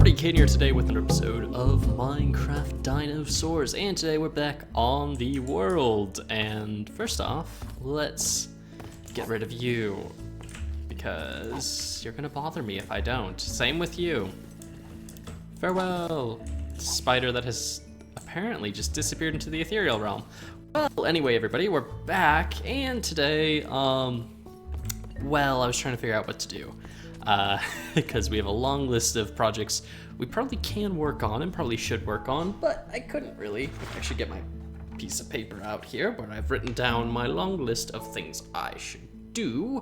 everybody, Kane here today with another episode of Minecraft Dinosaurs, and today we're back on the world. And first off, let's get rid of you, because you're gonna bother me if I don't. Same with you. Farewell, spider that has apparently just disappeared into the ethereal realm. Well, anyway, everybody, we're back, and today, well, I was trying to figure out what to do. Because we have a long list of projects we probably can work on and probably should work on, but I couldn't really. I should get my piece of paper out here where I've written down my long list of things I should do.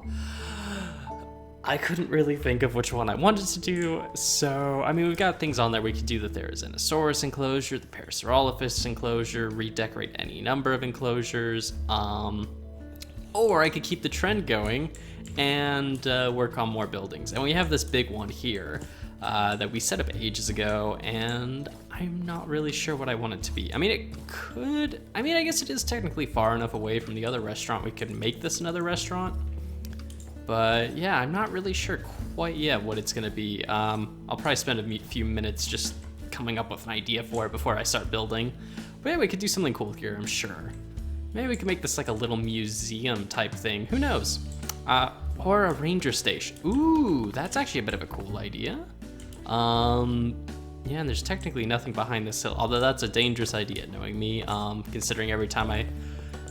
I couldn't really think of which one I wanted to do, so, I mean, we've got things on there. We could do the Therizinosaurus enclosure, the Parasaurolophus enclosure, redecorate any number of enclosures, or I could keep the trend going and work on more buildings. And we have this big one here that we set up ages ago, and I'm not really sure what I want it to be. I mean, I guess it is technically far enough away from the other restaurant we could make this another restaurant. But yeah, I'm not really sure quite yet what it's gonna be. I'll probably spend a few minutes just coming up with an idea for it before I start building. But yeah, we could do something cool here, I'm sure. Maybe we could make this like a little museum type thing, who knows? Or a ranger station. Ooh, that's actually a bit of a cool idea. Yeah, and there's technically nothing behind this hill, although that's a dangerous idea, knowing me, considering every time I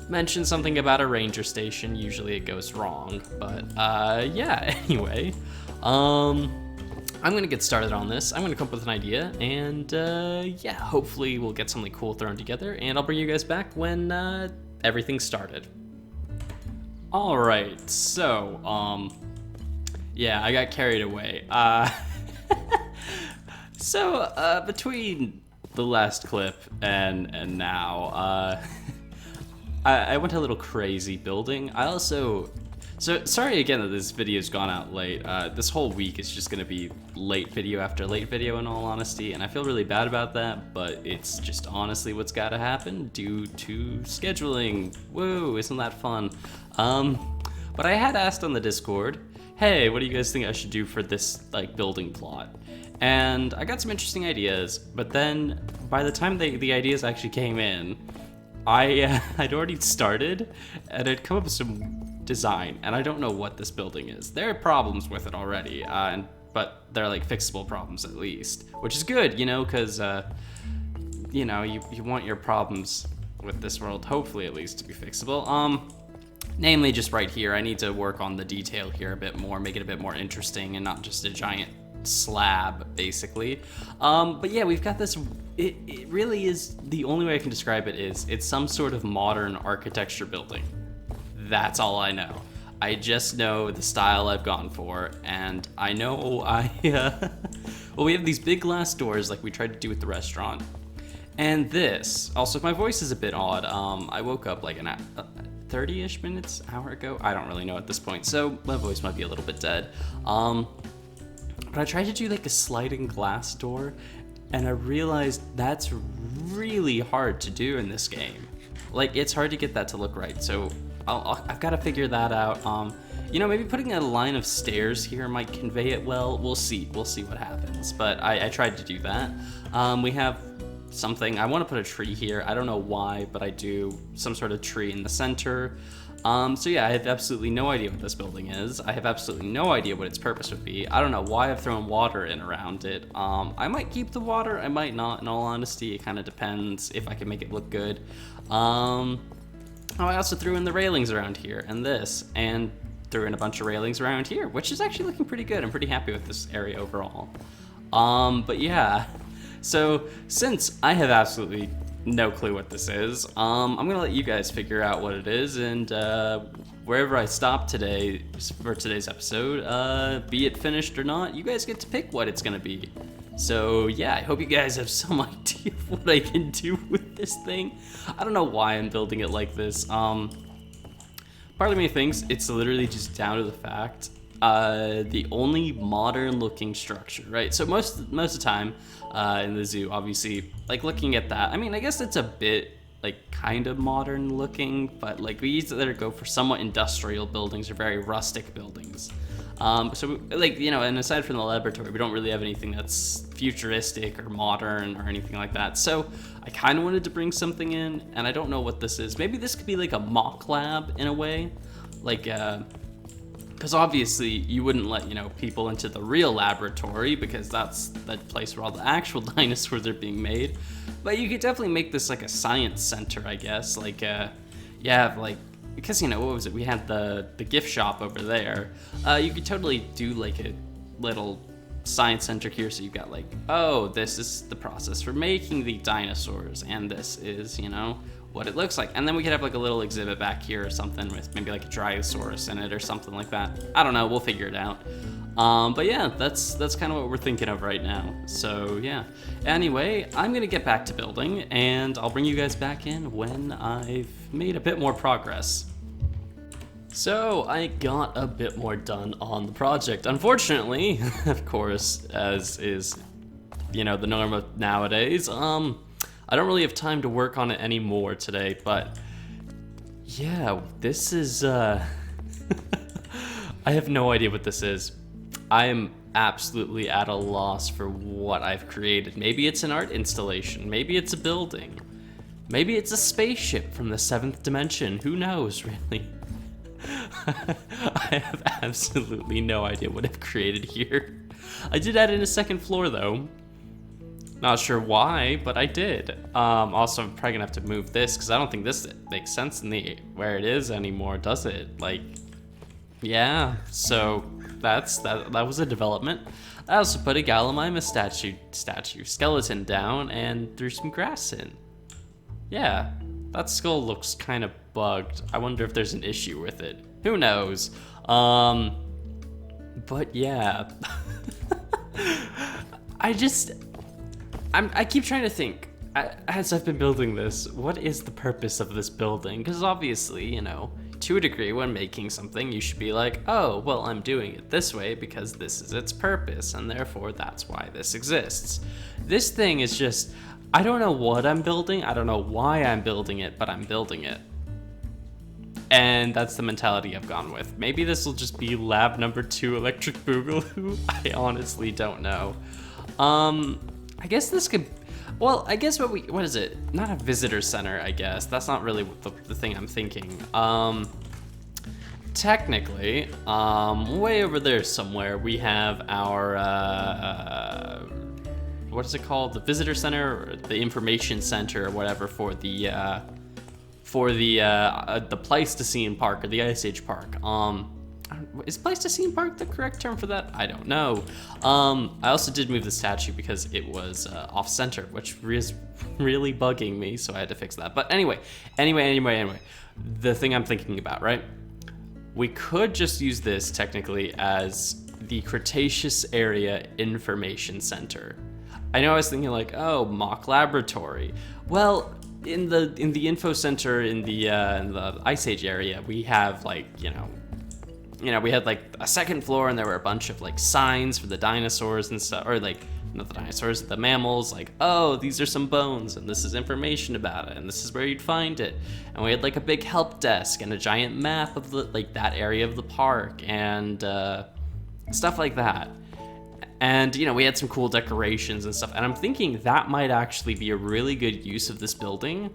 mention something about a ranger station, usually it goes wrong. But, yeah, anyway, I'm gonna get started on this. I'm gonna come up with an idea, and, yeah, hopefully we'll get something cool thrown together, and I'll bring you guys back when, everything started. Alright, so, yeah, I got carried away. So, between the last clip and now, I went a little crazy building. So sorry again that this video's gone out late. This whole week is just gonna be late video after late video in all honesty, and I feel really bad about that, but it's just honestly what's gotta happen due to scheduling. Woo, isn't that fun? But I had asked on the Discord, hey, what do you guys think I should do for this like building plot? And I got some interesting ideas, but then by the time the ideas actually came in, I'd already started, and I'd come up with some design, and I don't know what this building is. There are problems with it already, but they're like fixable problems at least, which is good, you know, because, you know, you want your problems with this world, hopefully at least, to be fixable. Namely just right here, I need to work on the detail here a bit more, make it a bit more interesting and not just a giant slab, basically. But yeah, we've got this. It really is, the only way I can describe it is it's some sort of modern architecture building. That's all I know. I just know the style I've gone for, and I know well, we have these big glass doors like we tried to do with the restaurant, and this. Also, my voice is a bit odd. I woke up like 30-ish minutes, hour ago. I don't really know at this point, so my voice might be a little bit dead. But I tried to do like a sliding glass door, and I realized that's really hard to do in this game. Like, it's hard to get that to look right, so I've got to figure that out. You know, maybe putting a line of stairs here might convey it well. We'll see what happens. But I tried to do that. We have something, I want to put a tree here. I don't know why, but I do. Some sort of tree in the center. So yeah, I have absolutely no idea what this building is. I have absolutely no idea what its purpose would be. I don't know why I've thrown water in around it. I might keep the water, I might not, in all honesty. It kind of depends if I can make it look good. I also threw in the railings around here, and this, and threw in a bunch of railings around here, which is actually looking pretty good. I'm pretty happy with this area overall. But yeah, so since I have absolutely no clue what this is, I'm gonna let you guys figure out what it is, and wherever I stop today for today's episode, be it finished or not, you guys get to pick what it's gonna be. So yeah, I hope you guys have some idea of what I can do with this thing. I don't know why I'm building it like this. Part of me thinks it's literally just down to the fact the only modern looking structure, right? So most of the time in the zoo, obviously, like looking at that, I mean, I guess it's a bit like kind of modern looking, but like we either go for somewhat industrial buildings or very rustic buildings. So like, you know, and aside from the laboratory, we don't really have anything that's futuristic or modern or anything like that. So I kind of wanted to bring something in, and I don't know what this is. Maybe this could be like a mock lab in a way, like because obviously you wouldn't let, you know, people into the real laboratory because that's the place where all the actual dinosaurs are being made. But you could definitely make this like a science center, I guess. Like you have like, because, you know, what was it? We had the gift shop over there. You could totally do like a little science center here. So you've got like, oh, this is the process for making the dinosaurs, and this is, you know, what it looks like. And then we could have like a little exhibit back here or something with maybe like a Dryosaurus in it or something like that. I don't know, we'll figure it out. But yeah, that's kind of what we're thinking of right now. So yeah, anyway, I'm gonna get back to building, and I'll bring you guys back in when I've made a bit more progress. So I got a bit more done on the project. Unfortunately, of course, as is, you know, the norm of nowadays, I don't really have time to work on it anymore today, but yeah, this is, I have no idea what this is. I am absolutely at a loss for what I've created. Maybe it's an art installation, maybe it's a building, maybe it's a spaceship from the 7th dimension, who knows, really? I have absolutely no idea what I've created here. I did add in a second floor though. Not sure why, but I did. Also, I'm probably gonna have to move this because I don't think this makes sense in the where it is anymore, does it? Like, yeah. So that was a development. I also put a Gallimimus skeleton down and threw some grass in. Yeah, that skull looks kind of bugged. I wonder if there's an issue with it. Who knows? But yeah. I keep trying to think, as I've been building this, what is the purpose of this building? Because obviously, you know, to a degree, when making something, you should be like, oh, well, I'm doing it this way because this is its purpose, and therefore that's why this exists. This thing is just, I don't know what I'm building, I don't know why I'm building it, but I'm building it. And that's the mentality I've gone with. Maybe this will just be lab number 2 Electric Boogaloo. I honestly don't know. I guess this could, well, I guess what is it? Not a visitor center, I guess. That's not really the thing I'm thinking. Technically, way over there somewhere, we have our, what is it called? The visitor center, or the information center, or whatever, for the Pleistocene Park, or the Ice Age Park. Is Pleistocene Park the correct term for that? I don't know. I also did move the statue because it was off center, which is really bugging me, so I had to fix that. But anyway, the thing I'm thinking about, right? We could just use this technically as the Cretaceous Area Information Center. I know I was thinking like, oh, mock laboratory. Well, in the info center in the Ice Age area, we have like, you know, we had like a second floor, and there were a bunch of like signs for the dinosaurs and stuff, or like, not the dinosaurs, the mammals, like, oh, these are some bones, and this is information about it, and this is where you'd find it. And we had like a big help desk and a giant map of the, like, that area of the park, and stuff like that. And, you know, we had some cool decorations and stuff, and I'm thinking that might actually be a really good use of this building.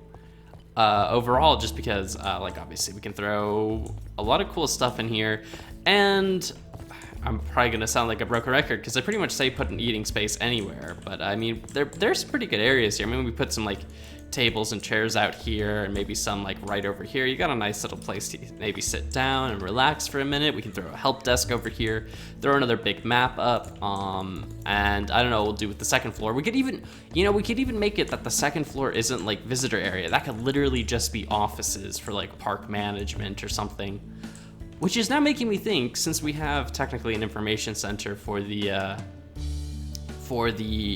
Overall, just because, like, obviously we can throw a lot of cool stuff in here, and I'm probably gonna sound like a broken record because I pretty much say put an eating space anywhere, but I mean, there's pretty good areas here. I mean, we put some like tables and chairs out here, and maybe some like right over here. You got a nice little place to maybe sit down and relax for a minute. We can throw a help desk over here, throw another big map up, and I don't know what we'll do with the second floor. We could even, you know, we could even make it that the second floor isn't like visitor area. That could literally just be offices for like park management or something. Which is now making me think, since we have technically an information center for the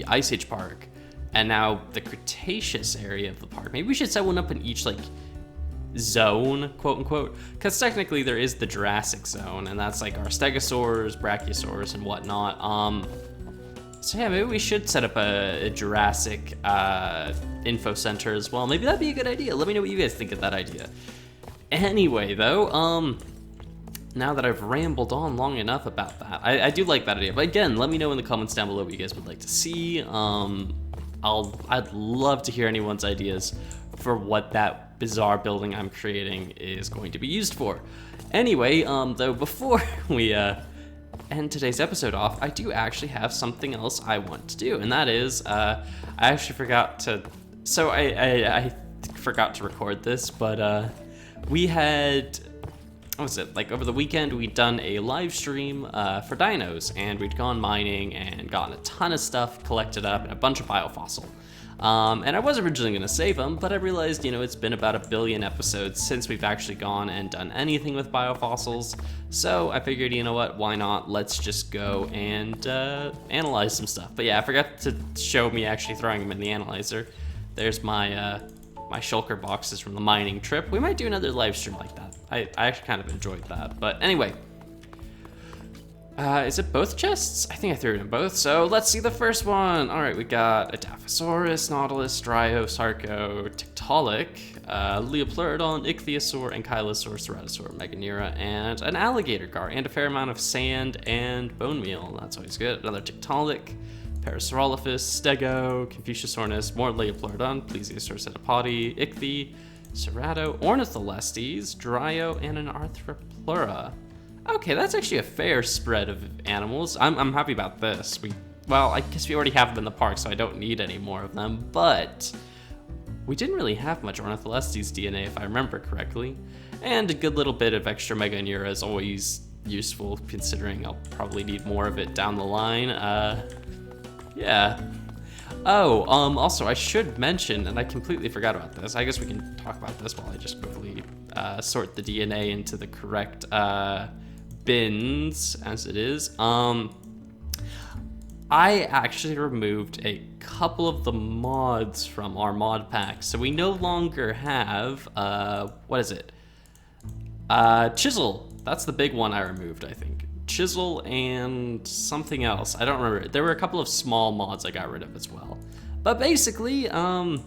Ice Age Park, and now the Cretaceous area of the park, maybe we should set one up in each like zone, quote unquote, because technically there is the Jurassic zone, and that's like our Stegosaurs, Brachiosaurs, and whatnot. So yeah, maybe we should set up a Jurassic info center as well. Maybe that'd be a good idea. Let me know what you guys think of that idea. Anyway, though, now that I've rambled on long enough about that, I do like that idea. But again, let me know in the comments down below what you guys would like to see. I'd love to hear anyone's ideas for what that bizarre building I'm creating is going to be used for. Anyway, though, before we end today's episode off, I do actually have something else I want to do, and that is, I actually forgot to, so I forgot to record this, but we had, what was it, like over the weekend we'd done a live stream for dinos, and we'd gone mining and gotten a ton of stuff collected up and a bunch of biofossil. And I was originally going to save them, but I realized, you know, it's been about 1 billion episodes since we've actually gone and done anything with biofossils, so I figured, you know what, why not, let's just go and analyze some stuff. But yeah, I forgot to show me actually throwing them in the analyzer. There's my my shulker boxes from the mining trip. We might do another live stream like that. I actually kind of enjoyed that. But anyway, is it both chests? I think I threw it in both. So let's see the first one. All right, we got a Dilophosaurus, Nautilus, Dryo, Sarco, Tiktaalik, Leopleurodon, Ichthyosaur, Ankylosaur, Ceratosaur, Meganeura, and an alligator gar, and a fair amount of sand and bone meal. That's always good. Another Tiktaalik, Parasaurolophus, Stego, Confuciusornis, more Leopleurodon, Plesiosaur Cephalopodi, Ichthy, Cerato, Ornitholestes, Dryo, and an Arthropleura. Okay, that's actually a fair spread of animals. I'm happy about this. Well, I guess we already have them in the park, so I don't need any more of them, but we didn't really have much Ornitholestes DNA, if I remember correctly. And a good little bit of extra Meganeura is always useful, considering I'll probably need more of it down the line. Yeah. Oh, also I should mention, and I completely forgot about this, I guess we can talk about this while I just quickly sort the DNA into the correct bins, as it is. I actually removed a couple of the mods from our mod pack, so we no longer have, what is it? Chisel. That's the big one I removed, I think. Chisel and something else. I don't remember. There were a couple of small mods I got rid of as well. But basically, now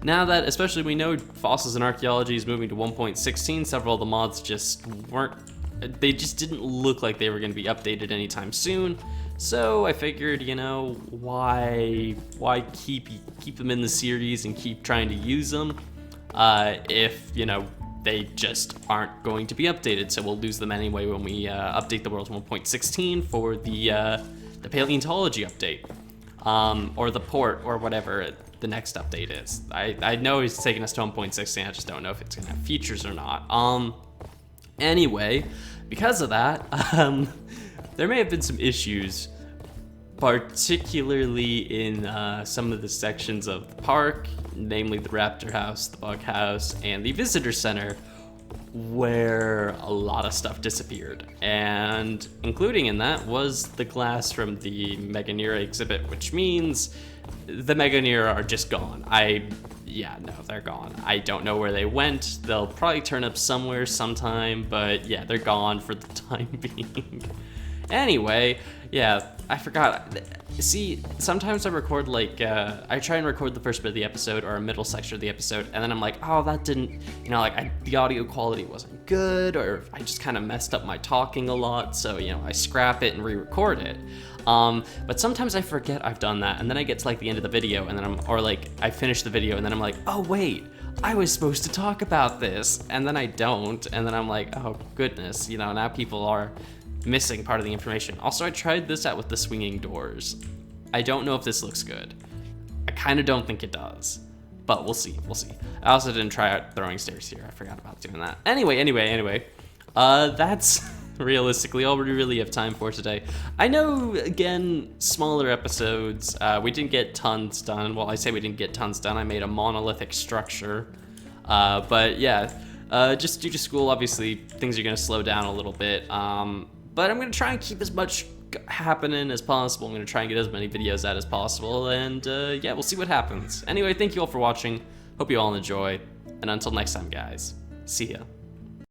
that especially we know fossils and archaeology is moving to 1.16, several of the mods just weren't, they just didn't look like they were going to be updated anytime soon. So I figured, you know, why keep them in the series and keep trying to use them if, you know, they just aren't going to be updated, so we'll lose them anyway when we update the world to 1.16 for the paleontology update, or the port, or whatever the next update is. I know it's taking us to 1.16, I just don't know if it's gonna have features or not. Anyway, because of that, there may have been some issues, particularly in some of the sections of the park, namely the Raptor House, the Bug House, and the Visitor Center, where a lot of stuff disappeared. And including in that was the glass from the Meganeura exhibit, which means the Meganeura are just gone. Yeah, no, they're gone. I don't know where they went. They'll probably turn up somewhere sometime, but yeah, they're gone for the time being. Anyway, yeah, I forgot. See, sometimes I record like, I try and record the first bit of the episode or a middle section of the episode, and then I'm like, oh, that didn't, you know, like the audio quality wasn't good, or I just kind of messed up my talking a lot, so, you know, I scrap it and re-record it. But sometimes I forget I've done that, and then I get to like the end of the video, and then I finish the video, and then I'm like, oh wait, I was supposed to talk about this, and then I don't, and then I'm like, oh goodness, you know, now people are missing part of the information. Also, I tried this out with the swinging doors. I don't know if this looks good. I kind of don't think it does, but we'll see. I also didn't try out throwing stairs here. I forgot about doing that. Anyway, that's realistically all we really have time for today. I know, again, smaller episodes. We didn't get tons done. Well, I say we didn't get tons done. I made a monolithic structure, but yeah, just due to school, obviously things are gonna slow down a little bit. But I'm gonna try and keep as much happening as possible. I'm gonna try and get as many videos out as possible, and yeah, we'll see what happens. Anyway, thank you all for watching. Hope you all enjoy, and until next time, guys, see ya.